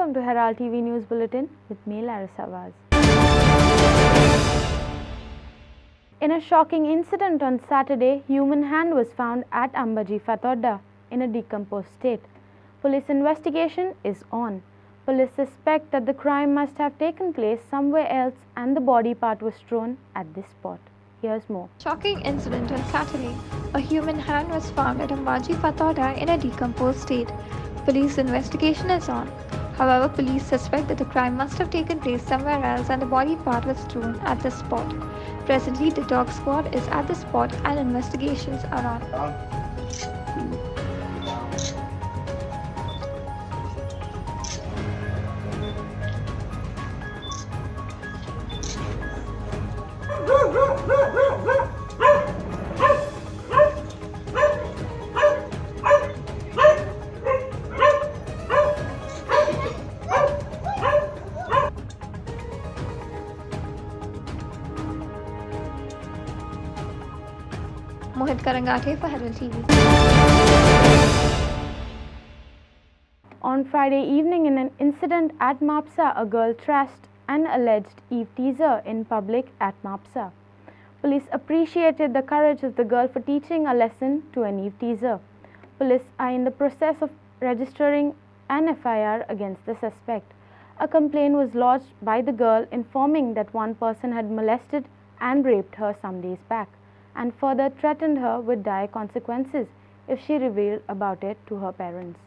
Welcome to Herald TV News Bulletin with me, Larissa Vaz. In a shocking incident on Saturday, human hand was found at Ambaji Fathoda in a decomposed state. Police investigation is on. Police suspect that the crime must have taken place somewhere else and the body part was thrown at this spot. Here's more. Shocking incident on Saturday. A human hand was found at Ambaji Fathoda in a decomposed state. Police investigation is on. However, police suspect that the crime must have taken place somewhere else and the body part was thrown at this spot. Presently, the dog squad is at the spot and investigations are on. Mohit Karangate for Herald TV. On Friday evening, in an incident at Mapusa, a girl trashed an alleged Eve teaser in public at Mapusa. Police appreciated the courage of the girl for teaching a lesson to an Eve teaser. Police are in the process of registering an FIR against the suspect. A complaint was lodged by the girl informing that one person had molested and raped her some days back, and further threatened her with dire consequences if she revealed about it to her parents.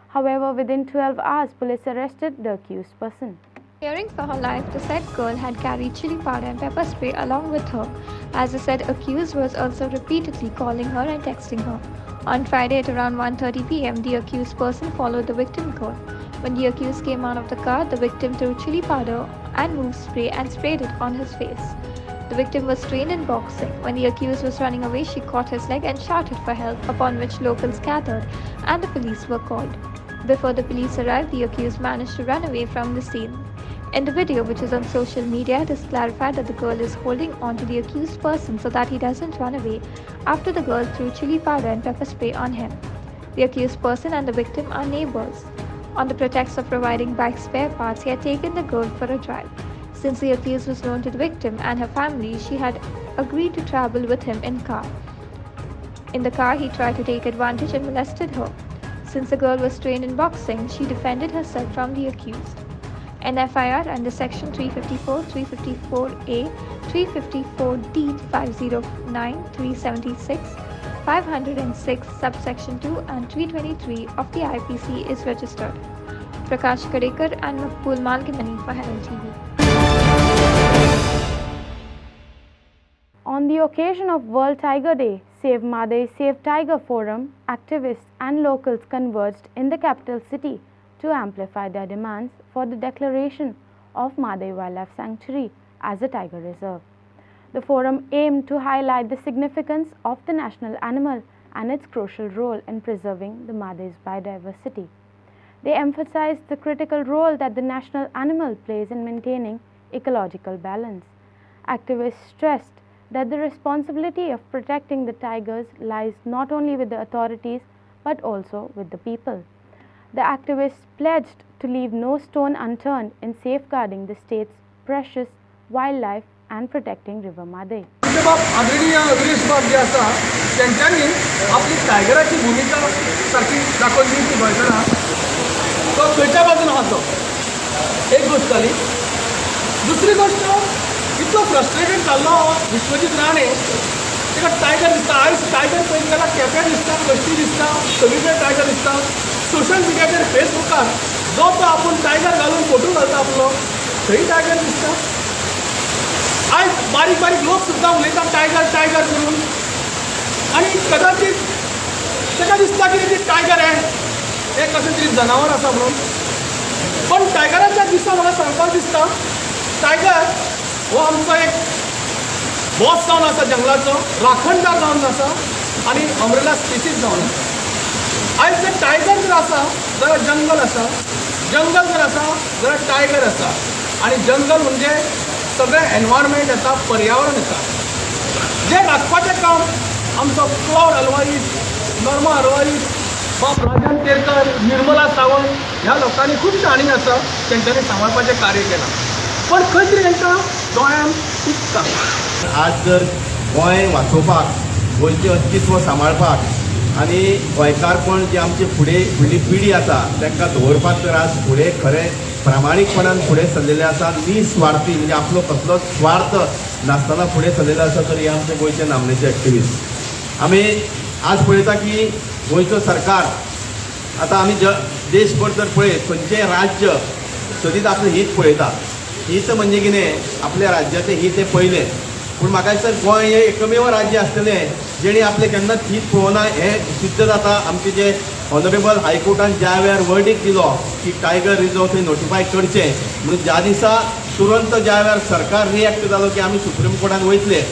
However, within 12 hours, police arrested the accused person. Fearing for her life, the said girl had carried chili powder and pepper spray along with her, as the said accused was also repeatedly calling her and texting her. On Friday at around 1:30 p.m., the accused person followed the victim girl. When the accused came out of the car, the victim threw chili powder and move spray and sprayed it on his face. The victim was trained in boxing. When the accused was running away, she caught his leg and shouted for help, upon which locals gathered and the police were called. Before the police arrived, the accused managed to run away from the scene. In the video, which is on social media, it is clarified that the girl is holding on to the accused person so that he doesn't run away after the girl threw chili powder and pepper spray on him. The accused person and the victim are neighbors. On the pretext of providing bike spare parts, he had taken the girl for a drive. Since the accused was known to the victim and her family, she had agreed to travel with him in car. In the car, he tried to take advantage and molested her. Since the girl was trained in boxing, she defended herself from the accused. An FIR under Section 354, 354A, 354D, 509, 376, 506, Subsection 2 and 323 of the IPC is registered. Prakash Kadekar and Makbul Malgimani for Herald TV. On the occasion of World Tiger Day, Save Madai Save Tiger Forum, activists and locals converged in the capital city to amplify their demands for the declaration of Madai Wildlife Sanctuary as a tiger reserve. The forum aimed to highlight the significance of the national animal and its crucial role in preserving the Madai's biodiversity. They emphasized the critical role that the national animal plays in maintaining ecological balance. Activists stressed that the responsibility of protecting the tigers lies not only with the authorities but also with the people. The activists pledged to leave no stone unturned in safeguarding the state's precious wildlife and protecting River Madai. आदरणीय गिरीश बाब जे आसा त्यांच्यानी आपली टायगराची भूमिका सारखी दाखोवन दिवची गोंयकारांक तो खंयच्या बाजून आहा तो एक गोश्ट जाली. दुसरी गोश्ट इतलो फ्रस्ट्रेटेड जाल्लो विश्वजीत राणे ताका टायगर दिसता. आयज टायगर पळयत जाल्यार केप्यां दिसता, कश्टी दिसता, सगळीकडे टायगर दिसता. सोशल मिडियाचेर फेसबुकार जो तो आपूण टायगर घालून फोटो घालता आपलो थंय टायगर दिसता. आज बारीक बारीक लोक सुद्दां उलयता टायगर टायगर करून आनी कदाचित ताका दिसता की ती टायगर हें एक कशें तरी जनावर आसा म्हणून. पण टायगराच्या दिसा म्हाका सांगपाक दिसता टायगर हो आमचो एक बॉस जावन आसा जंगलाचो, राखणदार जावन आसा आनी अमरेला स्पीसीस जावन आसा. आयज जर टायगर जर आसा जाल्यार जंगल आसा, जंगल जर आसा जाल्यार टायगर आसा. आनी जंगल म्हणजे सगळें एनवायरमेंट येता, पर्यावरण येता. जें राखपाचें काम आमचो क्लॉड आल्वारीस, नॉर्मा आल्वारीस बाप राजन केरकर, निर्मला सावंत ह्या लोकांनी खूब शाणी आसा, तेंच्यांनी सांबाळपाचें कार्य केलां. पण खंय तरी तांकां गोंयांत चुकता. आज जर गोंय वाचोवपाक, गोंयचें अस्तित्व सांबाळपाक आनी गोंयकारपण जे आमचे फुडली पिढी आसा तांकां दवरपाक तर आज फुडें खरें प्रामाणीकपणान फुडें सरलेले आसा, निस्वार्थी म्हणजे आपलो कसलोच स्वार्थ नासतना फुडें सरलेलो आसा. तर हे आमचे गोंयचे नामनेचे एक्टिविस्ट. आमी आज पळयता की गोंयचो सरकार आतां आमी देशभर जर पळयत खंयचें राज्य सदींच आपलें हित पळयता. हित म्हणजे कितें, आपल्या राज्याचें हित हें पयलें. पूण म्हाका दिसता गोंय हें एकमेव राज्य आसतलें जेणे आपलें केन्नाच हित पळोवना. हें सिद्ध जाता आमचे जे ऑनरेबल हायकोर्टान ज्या वेळार वर्डिक्ट दिलो की टायगर रिजर्व थंय नोटिफाय करचें म्हणून ज्या दिसा तुरंत ज्या वेळार सरकार रिएक्ट जालो की आमी सुप्रीम कोर्टान वयतले.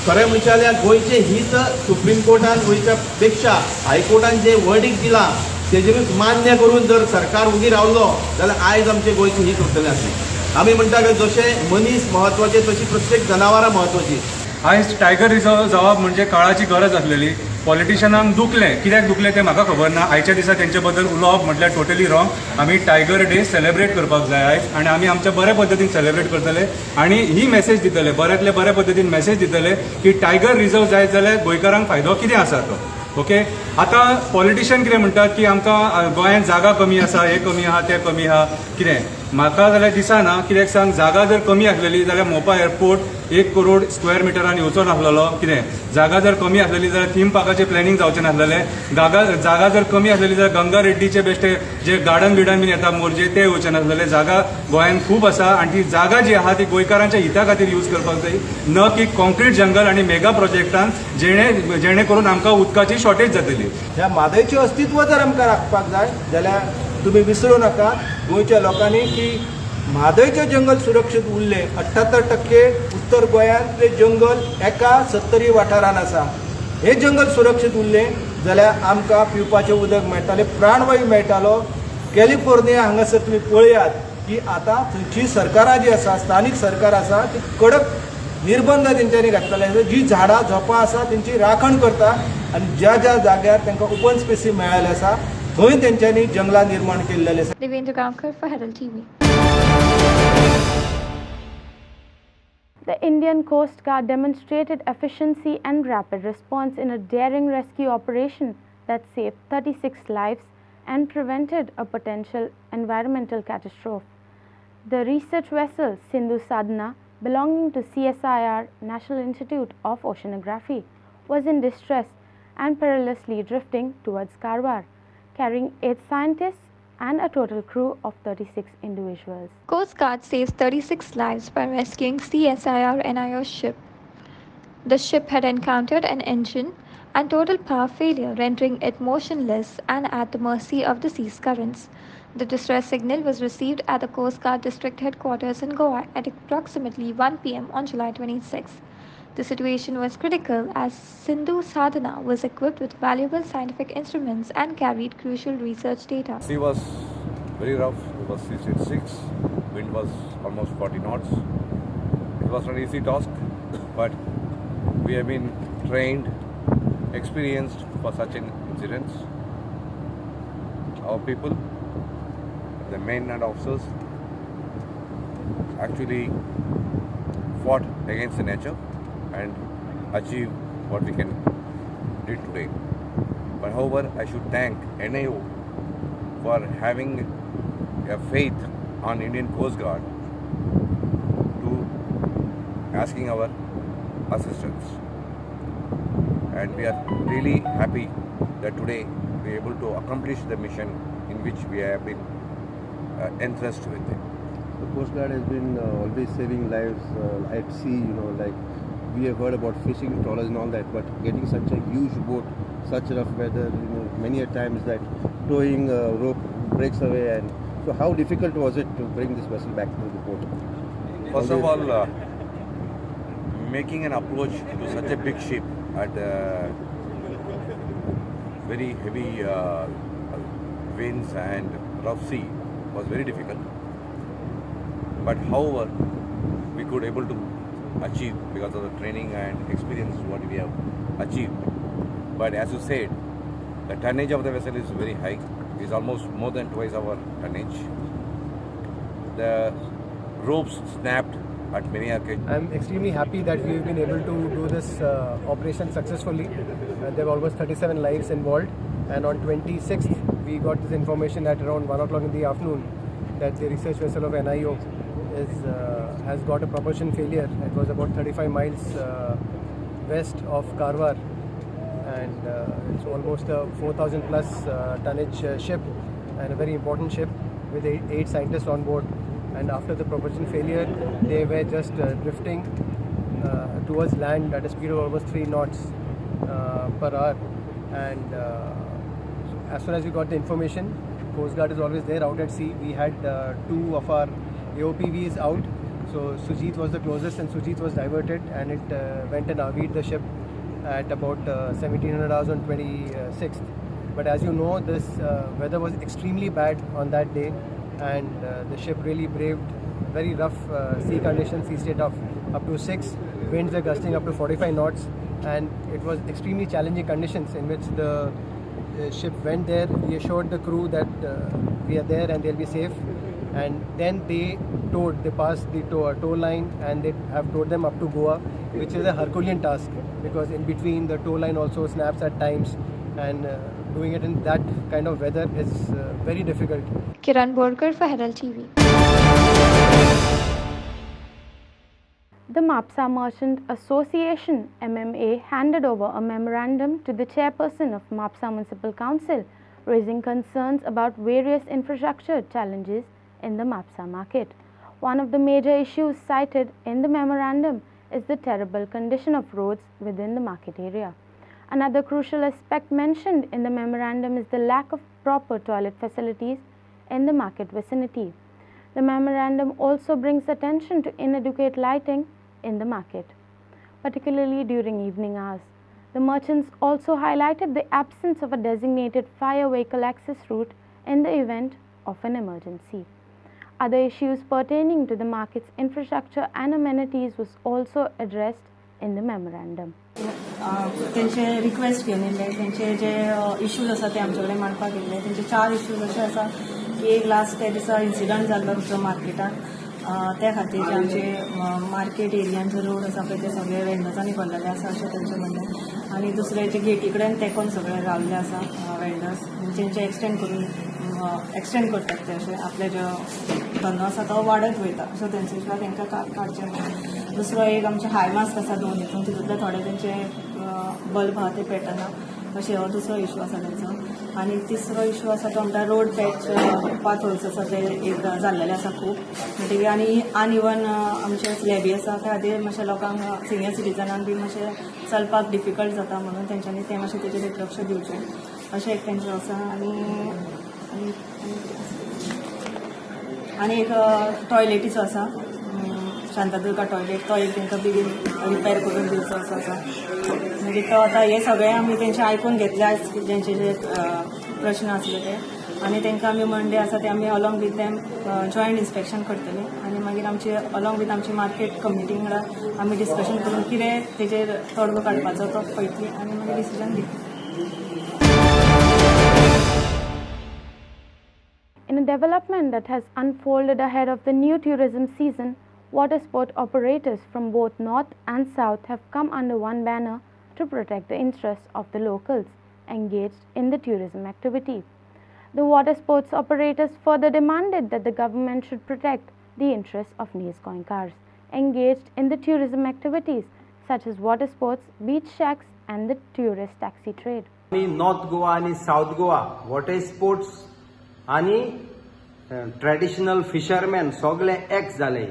खरें म्हणचे जाल्यार गोंयचें हित सुप्रीम कोर्टान वयच्या पेक्षा हायकोर्टान जें वर्डिक्ट दिलां तेजेरूच मान्य करून जर सरकार उगी रावलो जाल्यार आयज आमचें गोंयचें हित उरतलें आसलें. आमी म्हणटा की जशें मनीस म्हत्वाचे तशी प्रत्येक जनावरां म्हत्वाची. आयज टायगर रिजर्व जावप म्हणजे काळाची गरज आसलेली. पॉलिटिशनांक दुखलें, कित्याक दुखलें तें म्हाका खबर ना. आयच्या दिसा तेंचे बद्दल उलोवप म्हटल्यार टोटली रॉंग. आमी टायगर डे सेलेब्रेट करपाक जाय आयज आनी आमी आमच्या बऱ्या पद्दतीन सेलेब्रेट करतले आनी ही मेसेज दितले, बऱ्यांतले बऱ्या पद्दतीन मेसेज दितले की टायगर रिजर्व जायत जाल्यार गोंयकारांक फायदो कितें आसा तो. ओके, आतां पॉलिटिशियन कितें म्हणटात की आमकां गोंयांत जागा कमी आसा, हें कमी आहा, तें कमी आहा. कितें म्हाका जाल्यार दिसना, कित्याक सांग, जागा जर कमी आसलेली जाल्यार मोपा एअरपोर्ट 1 करोड स्क्वेअर मिटरान येवचो नासलेलो. कितें जागा जर कमी आसलेली जाल्यार थीम पार्काचें प्लॅनिंग जावचें नासलेलें. जागा जर कमी आसलेली जाल्यार गंगा रेड्डीचे बेश्टे जे गार्डन बीन येता मोरजे ते येवचे नासलेले. जागा गोंयांत खूब आसा आनी ती जागा जी आहा ती गोंयकारांच्या हिता खातीर यूज करपाक जाय, न की कॉन्क्रीट जंगल आनी मेगा प्रोजेक्टान जेणे करून आमकां उदकाची शॉर्टेज जातली. ह्या म्हादयचें अस्तित्व जर आमकां राखपाक जाय जाल्यार तुमी विसरूं नाका गोंयच्या लोकांनी की म्हादयचें जंगल सुरक्षीत उरलें. 78% उत्तर गोंयांतले जंगल एका 70 वाठारान आसा. हे जंगल सुरक्षीत उरलें जाल्यार आमकां पिवपाचें उदक मेळटालें, प्राणवायू मेळटालो. कॅलिफोर्निया हांगासर तुमी पळयात की आतां थंयची सरकारां जी आसा, स्थानीक सरकार आसा, ती कडक निर्बंध तेंच्यांनी घातलेले आसा. जी झाडां झोपां आसा तेंची राखण करता आनी ज्या ज्या जाग्यार तांकां ओपन स्पेसी मेळ्ळेले आसा थंय तेंच्यांनी जंगलां निर्माण केल्लेले आसा. Devendra Gamkar for Herald TV. The Indian Coast Guard demonstrated efficiency and rapid response in a daring rescue operation that saved 36 lives and prevented a potential environmental catastrophe. The research vessel Sindhu Sadhana, belonging to CSIR National Institute of Oceanography, was in distress and perilously drifting towards Karwar, carrying 8 scientists and a total crew of 36 individuals. Coast Guard saves 36 lives by rescuing CSIR NIO ship. The ship had encountered an engine and total power failure, rendering it motionless and at the mercy of the sea's currents. The distress signal was received at the Coast Guard district headquarters in Goa at approximately 1 p.m. on July 26. The situation was critical as Sindhu Sadhana was equipped with valuable scientific instruments and carried crucial research data. Sea was very rough. It was 686. Wind was almost 40 knots. It was not an easy task, but we have been trained, experienced for such incidents. Our people, the men and officers, actually fought against the nature and achieve what we can do today. But however, I should thank NIO for having a faith on Indian Coast Guard to asking our assistance. And we are really happy that today we are able to accomplish the mission in which we have been entrusted with it. The Coast Guard has been always saving lives at sea, like we have heard about fishing trawlers and all that, but getting such a huge boat, such rough weather, many a times that towing rope breaks away. And so how difficult was it to bring this vessel back to the port? First of all, making an approach to such a big ship at very heavy winds and rough sea was very difficult. But however, we could able to achieve because of the training and experience what we have achieved. But as you said, The tonnage of the vessel is very high. It's almost more than twice our tonnage. The ropes snapped at many occasions. I'm extremely happy that we've been able to do this operation successfully. There were almost 37 lives involved, and on 26th we got this information at around 1 o'clock in the afternoon that the research vessel of NIO has got a propulsion failure. It was about 35 miles west of Karwar, and it's almost a 4,000 plus tonnage ship, and a very important ship with 8 scientists on board. And after the propulsion failure, they were just drifting towards land at a speed of almost 3 knots per hour. And as soon as we got the information, Coast Guard is always there out at sea. We had 2 of our AOPVs out. So Sujit was the closest, and Sujit was diverted, and it went and RV'd the ship at about 1700 hours on 26th. But as you know, this weather was extremely bad on that day, and the ship really braved very rough sea conditions, sea state of up to 6, winds were gusting up to 45 knots, and it was extremely challenging conditions in which the ship went there. We assured the crew that we are there and they'll be safe, and then they passed the tow line, and they have towed them up to Goa, which is a Herculean task, because in between the tow line also snaps at times, and doing it in that kind of weather is very difficult. Kiran Borkar for Herald TV. The Mapusa Merchant Association (MMA) handed over a memorandum to the chairperson of Mapusa Municipal Council, raising concerns about various infrastructure challenges in the Mapusa market. One of the major issues cited in the memorandum is the terrible condition of roads within the market area. Another crucial aspect mentioned in the memorandum is the lack of proper toilet facilities in the market vicinity. The memorandum also brings attention to inadequate lighting in the market, particularly during evening hours. The merchants also highlighted the absence of a designated fire vehicle access route in the event of an emergency. Other issues pertaining to the market's infrastructure and amenities was also addressed in the memorandum. तेंचे request घेवन येयले, तेंचे जे issues आसा ते आमचे कडेन मांडपाक येयले. तेंचे 4 इश्यूज अशे आसा की एक लास्ट त्या दिसा इन्सिडंट जाल्लो तुमचो मार्केटान, त्या खातीर जे आमचे मार्केट एरियान जो रोड आसा पळय ते सगळे वेंडर्सांनी भरलेले आसा अशें तेंचें म्हणणें. आनी दुसरे जे गेटी कडेन तेंकोन सगळे रावल्ले आसा वेंडर्स, तेंचे एक्सटेंड करतात ते अशें आपले जो धंदो आसा तो वाडत वयता, सो तेंचे शिवाय तेंकां काडचें. दुसरो एक आमचे हाय मास्क आसा 2 हितून, तितूंतले थोडे तेंचे बल्ब आहा ते पेटना, अशें हो दुसरो इश्यू आसा तेंचो. आनी तिसरो इश्यू आसा तो म्हणटा रोड पॅच पाथोल्स आसा ते एक जाल्लेले आसा खूब, म्हणटकीर आनी अनइवन आमचे स्लॅबी आसा त्या खातीर मातशें लोकांक सिनियर सिटीजनांक बी मातशें चलपाक डिफिकल्ट जाता, म्हणून तेंच्यांनी तें मातशें तेजेर लक्ष दिवचें अशें एक तेंचें आसा. आनी एक टॉयलेटीचो आसा, शांतादुर्गा टॉयलेट, तो एक तेंकां बेगीन रिपेर करून दिवचो आसा. मागीर तो आतां हे सगळें आमी तेंचे आयकून घेतले आज जेंचे जे प्रश्न आसले ते, आनी तेंकां आमी मंडे आसा ते आमी along with them joint inspection करतले, आनी मागीर आमचे अलॉंग वीथ आमची मार्केट कमिटी वांगडा आमी डिस्कशन करून कितें तेजेर तोडगो काडपाचो तो पळयतली आनी मागीर डिसिजन दितली. In a development that has unfolded ahead of the new tourism season, water sport operators from both north and south have come under one banner to protect the interests of the locals engaged in the tourism activity. The water sports operators further demanded that the government should protect the interests of Goankars engaged in the tourism activities such as water sports, beach shacks and the tourist taxi trade. North Goa and South Goa water sports आणि traditional fisherman सगळे x जाले.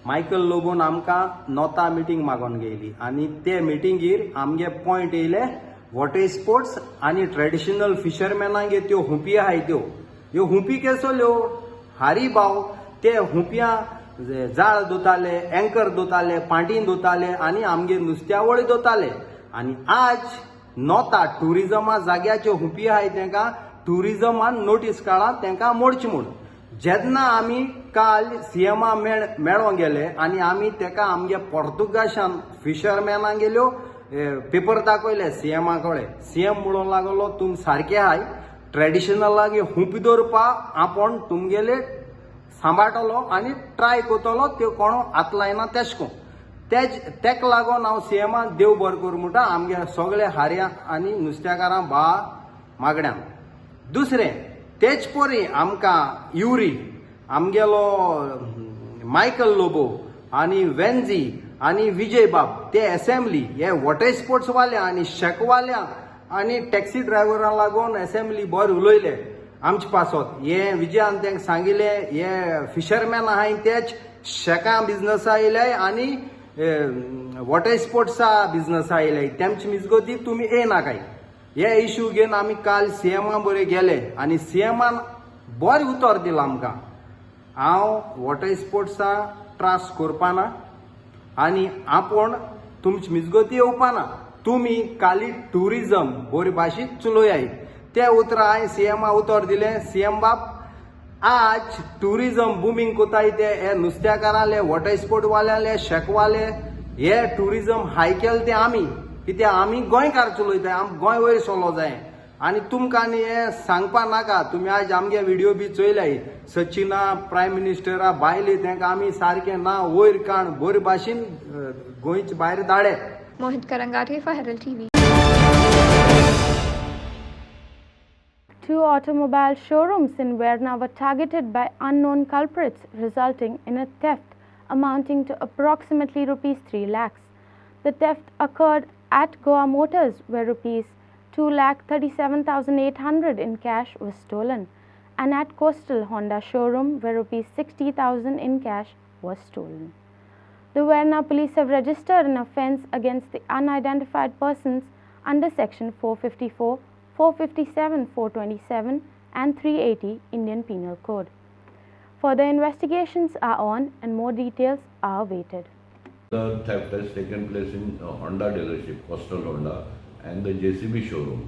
Michael लोबोन आमकां नॉर्था meeting मागोन गेली, आनी ते मिटींगेर आमगे point येयले वॉटर स्पोर्ट्स आनी ट्रेडिशनल फिशरमॅनांगे त्यो हुपी आहाय ह्यो हुपी केसल्यो हारी भाव ते हुपयां जाळ दोताले, एंकर दोताले, पांटीन दोताले आनी आमगे नुस्त्यावळी दोताले. आनी आज नॉर्था टुरिजमा जाग्याच्यो हुपी आहाय तेंकां टुरिजमान नोटीस काढा तेंकां मोडची म्हूण. जेन्ना आमी काल सीएमा मेळोंक गेले आनी आमी तेका आमगे पोर्तुगाशान फिशरमॅनां गेल्यो पेपर दाखयले सीएमा कडेन सीएम म्हणून लागलो तुम सारखे हाय ट्रेडिशनलागे हुंपी दवरपा आपण तुमगेले सांबाळटलो आनी ट्राय करतलो त्यो कोण हात लायना तेशको तेक लागून हांव सीएमान देव बरो करूं म्हणटा आमगे सगळे हार्या आनी नुस्तेकारां मागण्यांक दुसरें तेच परी आमकां युरी आमगेलो मायकल लोबो आनी वेन्झी आनी विजय बाब ते असेंब्ली हे वॉटर स्पोर्ट्स वाल्या आनी शेकवाल्या आनी टॅक्सी ड्रायव्हरांक लागून असेंब्ली बरें उलयले आमचे पासत हे विजयान तांकां सांगिल्ले हे फिशरमॅन आहाय तेच शेकां बिजनसा येयले आनी वॉटर स्पोर्ट्सा बिजनसा येयले तेमचे मिजगती तुमी येनाकाय हे इश्यू घेवन आमी काल सीएमा बरें गेले आनी सीएमान बरें उतर दिलां आमकां हांव वॉटर स्पोर्ट्सा त्रास करपाना आनी आपूण तुमचे मिजगती येवपाना तुमी काली टुरिजम बरे भाशेन चलोयाय ते उतरां हांवें सीएमा उतर दिलें सीएम बाब आज टुरिजम बुमींग कोताय ते हे नुस्तेकारांले वॉटर स्पोर्ट वाल्याले शेकवाले हे टुरिजम हाय केले ते आमी कित्याक आमी गोंयकार चलयताय आम गोंय वयर चलो जाय आनी तुमकां न्ही हे सांगपा नाका तुमी आज आमगे व्हिडिओ बी चोयल्याय सचिना प्रायम मिनिस्टरा बायले तांकां आमी सारकें ना वयर काण बरे भाशेन गोंयचे भायर Dhade Mohit Karangate for Herald TV. Two automobile showrooms in Verna were targeted by unknown culprits, resulting in a theft amounting to approximately rupees 3 lakhs. The theft occurred at Goa Motors, where rupees 2,37,800 in cash was stolen, and at Coastal Honda showroom, where rupees 60,000 in cash was stolen. The Verna police have registered an offence against the unidentified persons under section 454, 457, 427 and 380 Indian Penal Code. Further investigations are on and more details are awaited. The theft has taken place in Honda dealership, Coastal Honda, and the JCB showroom.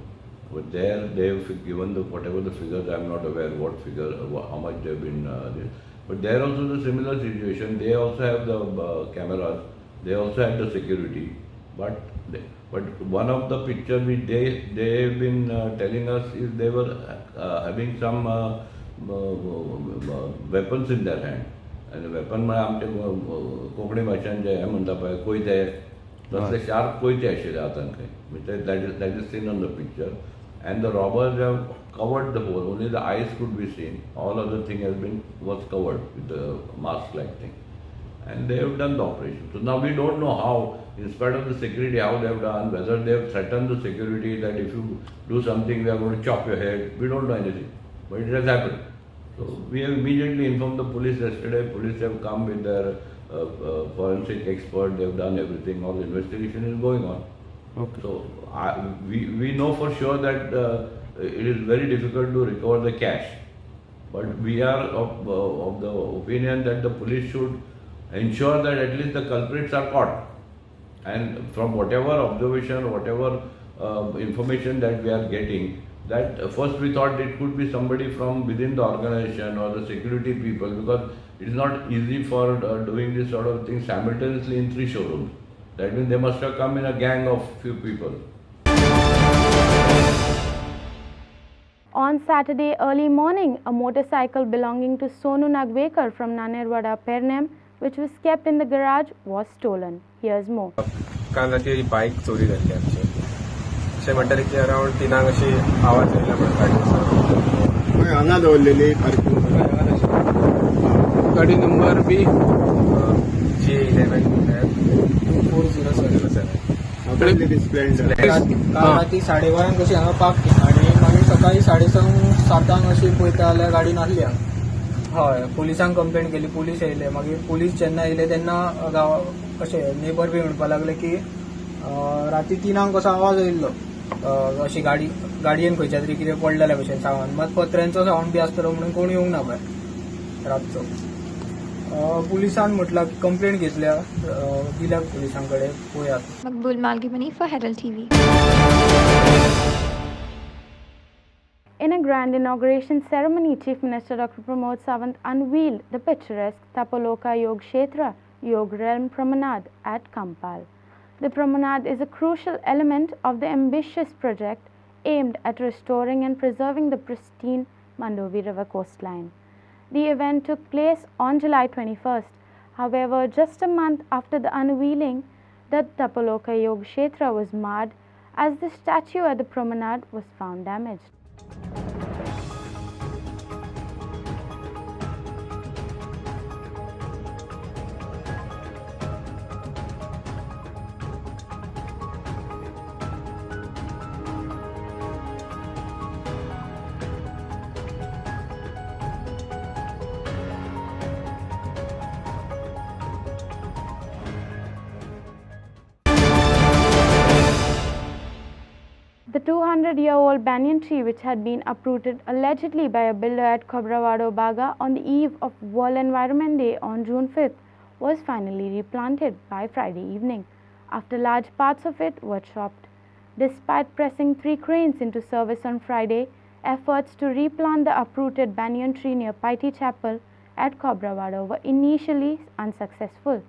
But there they have given whatever the figures, I am not aware what figure, how much they have been. But there also the similar situation. They also have the cameras. They also have the security. But one of the pictures which they have been telling us is they were having some weapons in their hand. And the weapon म्हळ्यार आमचे कोंकणी भाशेन जे म्हणटा पळय कोयते तसले sharp कोयते आशिल्ले हातान खंय that is seen on the picture. And the robbers have covered the hole. Only the eyes could be seen. All other thing was covered with the mask-like thing. And they have done the operation. So now we don't know how, in spite of the security, how they have done, whether they have threatened the security that if you do something, we are going to chop your head. We don't know anything. But it has happened. So we have immediately informed the police yesterday. Police have come with their forensic expert. They have done everything. All the investigation is going on. Okay. So we know for sure that it is very difficult to recover the cash, but we are of the opinion that the police should ensure that at least the culprits are caught. And from whatever observation, whatever information that we are getting, that first we thought it could be somebody from within the organization or the security people, because it is not easy for doing this sort of thing simultaneously in 3 showrooms. That means they must have come in a gang of few people. On Saturday early morning, a motorcycle belonging to Sonu Nagvekar from Nanerwada, Pernem, which was kept in the garage, was stolen. Here's more. काल रात्री bike चोरी जाल्ली आमची अशें म्हणटाले की around 3 अशी आवाज येयला म्हणून हांगा दवरलेली गाडी नंबर बी J114077 राती 12:30 कशी हांगा पार्क केली आनी मागीर सकाळी 6:30 अशी पळयता जाल्यार गाडी नासली हय पुलिसांक कंप्लेंट केली पुलीस येयले मागीर पुलीस जेन्ना येयले तेन्ना अशें नेबर बी म्हणपाक लागले की राती 3 कसो आवाज येयल्लो अशी गाडयेन खंयच्या तरी कितें पडलेल्या भशेन सावंड मात पत्र्यांचो सावंड बी आसतलो म्हणून कोण येवंक ना भायर रातचो पुलिसान म्हटला कंप्लेंट घेतल्या दिल्या पुलिसांकडे पळयात. मकबूल मालगीबनी for Herald TV. In a grand inauguration ceremony, Chief Minister Dr. Pramod Sawant unveiled the picturesque Tapaloka Yog Kshetra Yog Realm Promenade at Kampal. The promenade is a crucial element of the ambitious project aimed at restoring and preserving the pristine Mandovi River coastline. The event took place on July 21st. However, just a month after the unveiling, the Tapaloka Yoga Kshetra was marred as the statue at the promenade was found damaged. The 200-year-old banyan tree, which had been uprooted allegedly by a builder at Khobrawado Baga on the eve of World Environment Day on June 5th, was finally replanted by Friday evening, after large parts of it were chopped. Despite pressing 3 cranes into service on Friday, efforts to replant the uprooted banyan tree near Piety Chapel at Khobrawado were initially unsuccessful,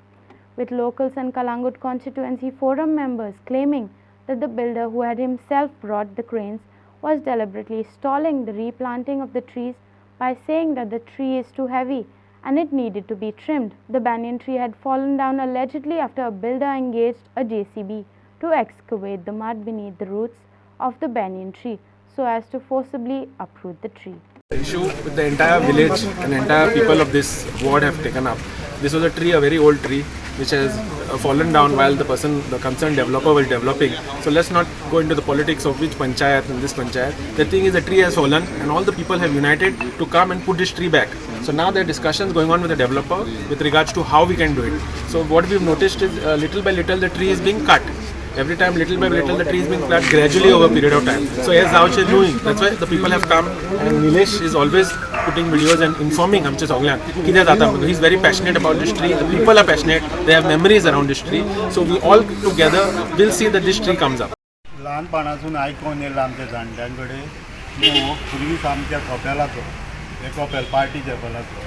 with locals and Kalangut constituency forum members claiming that the builder, who had himself brought the cranes, was deliberately stalling the replanting of the trees by saying that the tree is too heavy and it needed to be trimmed. The banyan tree had fallen down allegedly after a builder engaged a JCB to excavate the mud beneath the roots of the banyan tree so as to forcibly uproot the tree. The issue with the entire village and entire people of this ward have taken up. This was a tree, a very old tree, which has fallen down while the concerned developer was developing. So let's not go into the politics of which panchayat and this panchayat. The thing is, the tree has fallen and all the people have united to come and put this tree back. So now there are discussions going on with the developer with regards to how we can do it. So what we've noticed is little by little the tree is being cut. Every time, little by little, the tree is being cut gradually over a period of time. So as Zauch is doing, that's why the people have come, and Nilesh is always putting videos and informing Amche Soglan. He's very passionate about this tree. The people are passionate. They have memories around this tree. So we all together will see that this tree comes up. ल्हानपणासून आयकोन येयला आमच्या जाणट्यांकडे हो पुर्वीच आमच्या कपेलाचो हे कपेल party चॅपलाचो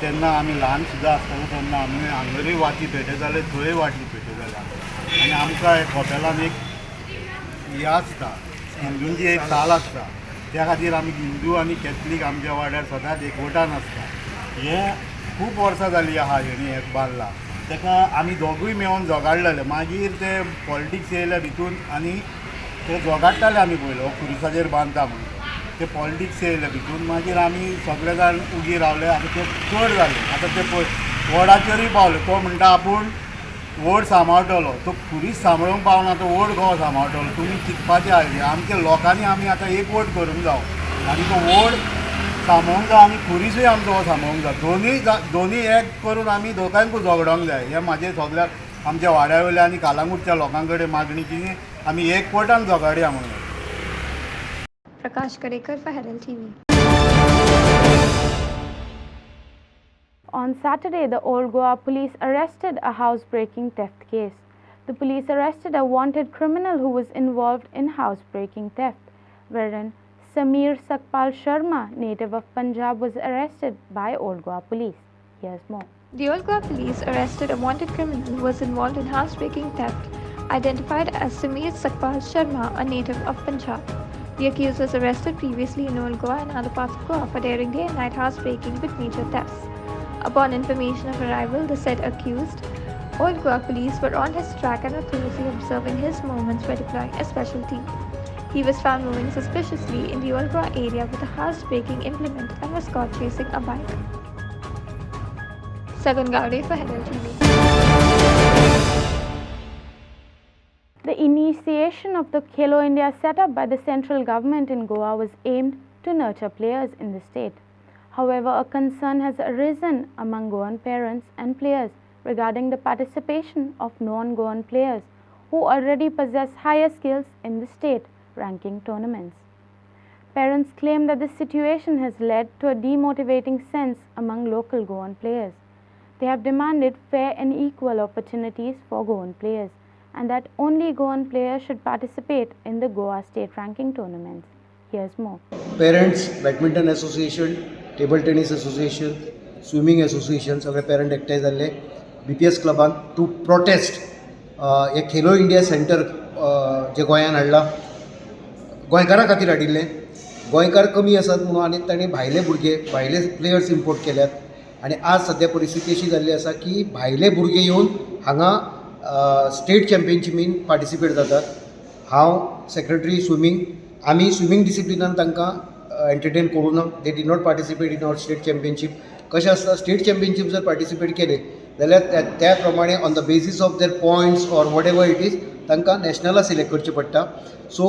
तेन्ना आमी ल्हान सुद्दां आसतना तेन्ना आमी हांगरूय वाटी पेटे जाले थंय वाटी पेटे जाल्या आनी आमकां हे कपेलान एक हे आसता हिंदूंची एक साल आसता त्या खातीर आमी हिंदू आनी कॅथलीक आमच्या वाड्यार सदांच एकवटान आसता हे खूब वर्सां जालीं आहा हेणी एक बांदला ताका आमी दोगूय मेळोन जोगाडलेले मागीर ते पॉलिटिक्स येयले भितून आनी ते जोगाडटाले आमी पयलो खुरिसाचेर बांदता म्हणून ते पॉलिटिक्स येयले भितून मागीर आमी सगळे जाण उगी रावले आतां ते चड जाले आतां ते वोर्डाचेरूय पावले तो म्हणटा आपूण वोर्ड सांबाळटलो तो खुरीस सांबाळूंक पावना तो वोर्ड गोवा सांबाळटलो तुमी चिंतपाचें आयले आमच्या लोकांनी आमी आतां एक वोट करूंक जावो आनी तो वोर्ड सांबाळूंक जाय आनी खुरीसूय आमचो हो सांबाळूंक जाय दोनी एक करून आमी दोगांयकूय झगडोंक जाय हे म्हाजें सगळ्याक आमच्या वाड्या वयल्या आनी कालांगूटच्या लोकां कडेन मागणी की आमी एक वोटान झगडया म्हणून. प्रकाश Karekar for Herald TV. On Saturday, the Old Goa Police arrested a housebreaking theft case. The police arrested a wanted criminal who was involved in housebreaking theft, wherein Sameer Sakpal Sharma, native of Punjab, was arrested by Old Goa Police. Here's more. The Old Goa Police arrested a wanted criminal who was involved in housebreaking theft, identified as Sameer Sakpal Sharma, a native of Punjab. The accused was arrested previously in Old Goa and other parts of Goa for daring day and night housebreaking with major thefts. Upon information of arrival, the said accused, Old Goa Police were on his track and were closely observing his movements by deploying a special team. He was found moving suspiciously in the Old Goa area with a housebreaking implement and was caught chasing a bike. Sagan Gowde for Herald TV. The initiation of the Khelo India setup by the central government in Goa was aimed to nurture players in the state. However, a concern has arisen among Goan parents and players regarding the participation of non-Goan players who already possess higher skills in the state ranking tournaments. Parents claim that the situation has led to a demotivating sense among local Goan players. They have demanded fair and equal opportunities for Goan players and that only Goan players should participate in the Goa state ranking tournaments. Here's more. Parents, Badminton Association, Table Tennis Association, Swimming Association, सगळे parent एकठांय जाल्ले BPS क्लबान to protest एक खेलो India centre जे गोंयान हाडला गोंयकारां खातीर हाडिल्लें. गोंयकार कमी आसात म्हणून आनी तांणी भायले भुरगे भायले प्लेयर्स इम्पोर्ट केल्यात आनी आज सद्या परिस्थिती अशी जाल्ली आसा की भायले भुरगे येवन हांगा स्टेट चॅम्पियनशिपीन पार्टिसिपेट जातात. हांव सेक्रेटरी स्विमींग. आमी स्विमींग डिसिप्लिनान तांकां एंटरटेन करूं ना. They did not participate in our state championship. कशें आसता स्टेट चॅम्पियनशीप जर पार्टिसिपेट केले जाल्यार त्या प्रमाणे on the basis of there points or what ever it is तांकां नॅशनला सिलेक्ट करचें पडटा. सो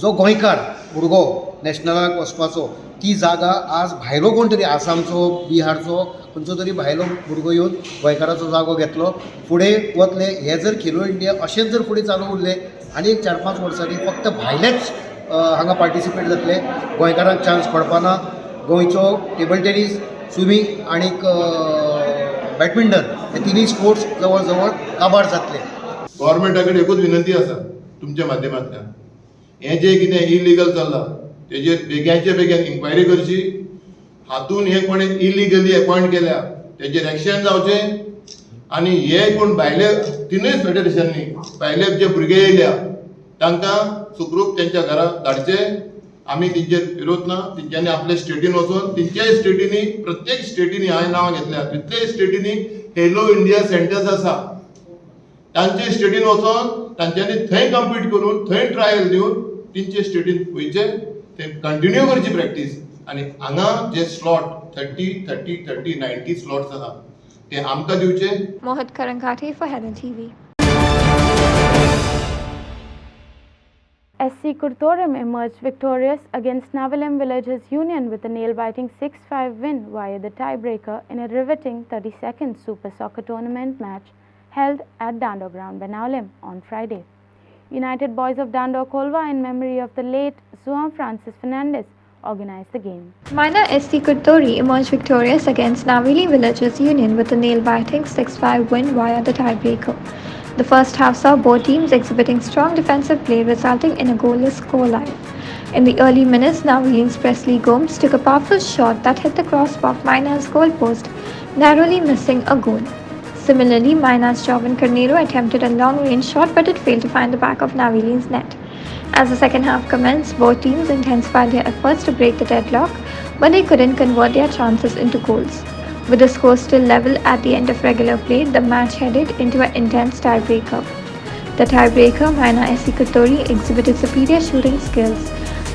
जो गोंयकार भुरगो नॅशनलाक वचपाचो ती जागा आज भायलो कोण तरी आसामचो बिहारचो खंयचो तरी भायलो भुरगो येवन गोंयकाराचो जागो घेतलो फुडें वतले. हे जर खेलो इंडिया अशेंच जर फुडें चालू उरलें आनी एक 4-5 वर्सांनी फक्त भायलेच हांगा पार्टिसिपेट जातले. गोंयकारांक चान्स पडपाना. गोंयचो टेबल टेनीस स्विमींग आनीक बॅडमिंटन हे तिनूय स्पोर्ट्स जवळ जवळ काबार जातले. गव्हर्मेंटा कडेन एकूच विनंती आसा तुमच्या माध्यमांतल्यान हें जें कितें इलिगल चल्लां तेजेर बेग्याचे बेगीन इन्क्वायरी करची. हातून हे कोणी इलिगली अपॉयंट केल्या तेजेर एक्शन जावचें आनी हे कोण भायले तिनूय फेडरेशनांनी भायले जे भुरगे येयल्या तांकां सुखरूप तेंच्या घरा धाडचे. आमी तेंचेर विरोध ना. तेंच्यांनी आपल्या स्टेटीन वचून तेंच्याय स्टेटींनी प्रत्येक स्टेटींनी हांवें नांवां घेतल्या कितलेय स्टेटींनी खेलो इंडिया सेंटर्स आसा तांचे स्टेटीन वचून तांच्यांनी थंय कम्पीट करून थंय ट्रायल दिवन तेंचे स्टेटीन वयचे ते कंटिन्यू करची प्रॅक्टीस. आनी हांगा जे स्लॉट 30, 90 स्लॉट्स आसा ते आमकां दिवचे. Mohit Karankati for Herald TV. SC Kurtorum emerged victorious against Navalem Villagers Union with a nail-biting 6-5 win via the tiebreaker in a riveting 32nd Super Soccer Tournament match held at Dando Ground, Banyan on Friday. United Boys of Dando Kolva, in memory of the late Juan Francis Fernandez, organized the game. Minor SC Kurtori emerged victorious against Navili Villagers Union with a nail-biting 6-5 win via the tiebreaker. The first half saw both teams exhibiting strong defensive play, resulting in a goalless scoreline. In the early minutes, Navili's Presley Gomes took a powerful shot that hit the crossbar of Minor's goalpost, narrowly missing a goal. Similarly, Minor's Jovan Carnero attempted a long-range shot, but it failed to find the back of Navili's net. As the second half commenced, both teams intensified their efforts to break the deadlock, but they couldn't convert their chances into goals. With the score still level at the end of regular play, the match headed into an intense tiebreaker. The tiebreaker, Minor SC Kurtori exhibited superior shooting skills,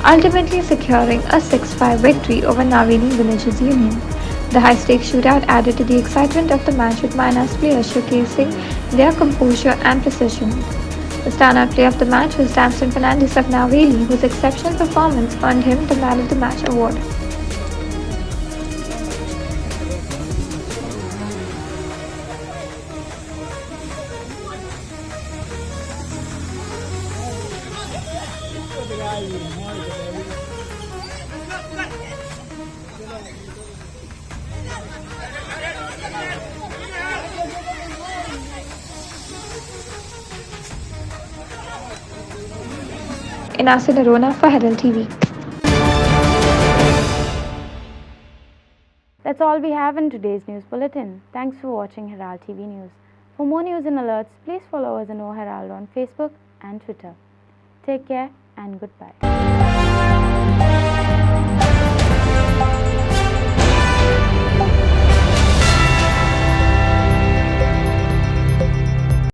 ultimately securing a 6-5 victory over Navili Villagers Union. The high-stakes shootout added to the excitement of the match, with Minor's players showcasing their composure and precision. The standout player of the match was Damson Fernandez of Navili, whose exceptional performance earned him the Man of the Match award. Inasir Arona for Herald TV. That's all we have in today's news bulletin. Thanks for watching Herald TV News. For more news and alerts, please follow us on Herald on Facebook and Twitter. Take care and goodbye.